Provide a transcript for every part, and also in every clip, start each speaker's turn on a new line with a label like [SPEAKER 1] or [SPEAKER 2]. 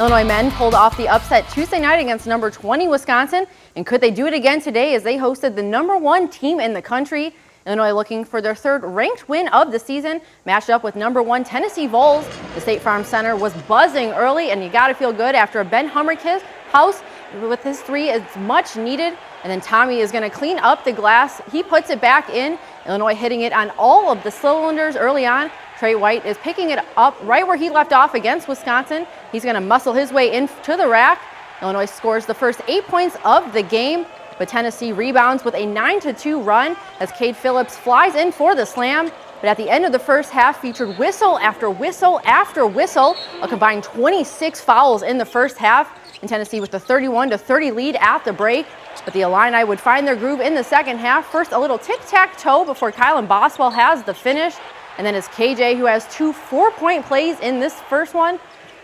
[SPEAKER 1] Illinois men pulled off the upset Tuesday night against number 20 Wisconsin, and could they do it again today as they hosted the number 1 team in the country? Illinois looking for their 3rd ranked win of the season, matched up with number 1 Tennessee Vols. The State Farm Center was buzzing early, and you got to feel good after a Ben Humrick house with his 3 is much needed. And then Tommy is going to clean up the glass. He puts it back in. Illinois hitting it on all of the cylinders early on. Trey White is picking it up right where he left off against Wisconsin. He's going to muscle his way into the rack. Illinois scores the first 8 points of the game, but Tennessee rebounds with a 9-2 run as Cade Phillips flies in for the slam. But at the end of the first half featured whistle after whistle after whistle, a combined 26 fouls in the first half, and Tennessee with the 31-30 lead at the break. But the Illini would find their groove in the second half. First, a little tic-tac-toe before Kylan Boswell has the finish. And then it's KJ who has 2 4-point plays in this first one.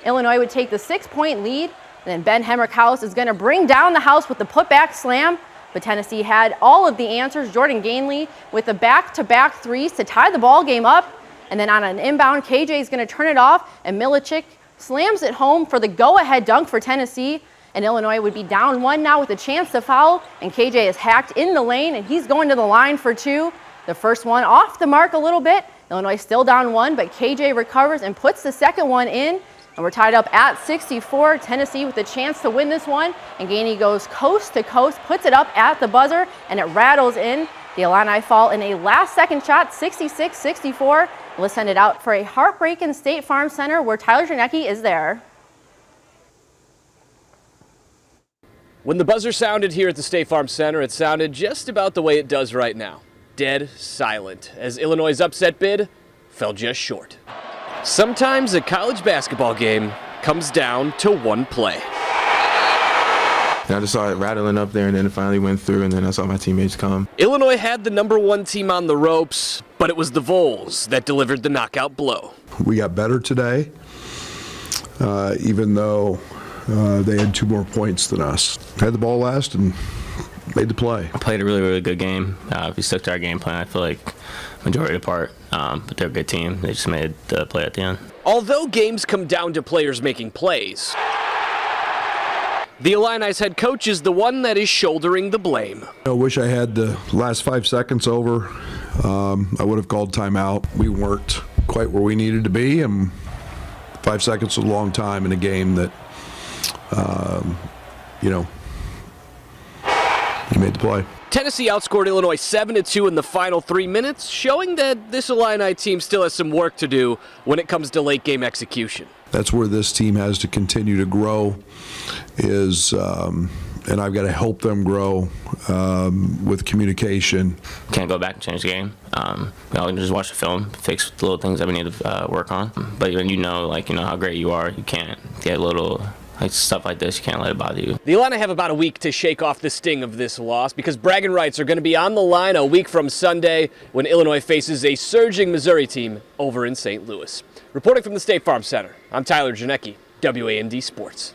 [SPEAKER 1] Illinois would take the 6-point lead. And then Ben Hemrick is going to bring down the house with the putback slam. But Tennessee had all of the answers. Jordan Gainley with the back-to-back threes to tie the ball game up. And then on an inbound, KJ is going to turn it off. And Milicic slams it home for the go-ahead dunk for Tennessee. And Illinois would be down 1 now with a chance to foul. And KJ is hacked in the lane, and he's going to the line for 2. The first one off the mark a little bit. Illinois still down 1, but KJ recovers and puts the second one in. And we're tied up at 64. Tennessee with a chance to win this one. And Gainey goes coast to coast, puts it up at the buzzer, and it rattles in. The Illini fall in a last-second shot, 66-64. Let's send it out for a heartbreaking State Farm Center where Tyler Janecki is there.
[SPEAKER 2] When the buzzer sounded here at the State Farm Center, it sounded just about the way it does right now. Dead silent, as Illinois' upset bid fell just short. Sometimes a college basketball game comes down to one play.
[SPEAKER 3] I just saw it rattling up there, and then it finally went through, and then I saw my teammates come.
[SPEAKER 2] Illinois had the number 1 team on the ropes, but it was the Vols that delivered the knockout blow.
[SPEAKER 4] We got better today, even though they had 2 more points than us. Had the ball last and made the play.
[SPEAKER 5] I played a really, really good game. We stuck to our game plan, I feel like, majority of the part. But they're a good team. They just made the play at the end.
[SPEAKER 2] Although games come down to players making plays, the Illini's head coach is the one that is shouldering the blame.
[SPEAKER 4] I wish I had the last 5 seconds over. I would have called timeout. We weren't quite where we needed to be, and 5 seconds was a long time in a game that, he made the play.
[SPEAKER 2] Tennessee outscored Illinois 7-2 in the final 3 minutes, showing that this Illini team still has some work to do when it comes to late-game execution.
[SPEAKER 4] That's where this team has to continue to grow, and I've got to help them grow with communication.
[SPEAKER 5] Can't go back and change the game. We all just watch the film, fix the little things that we need to work on. But when you know how great you are, you can't get stuff like this, you can't let it bother you.
[SPEAKER 2] The Illini have about a week to shake off the sting of this loss because bragging rights are going to be on the line a week from Sunday when Illinois faces a surging Missouri team over in St. Louis. Reporting from the State Farm Center, I'm Tyler Janecki, WAND Sports.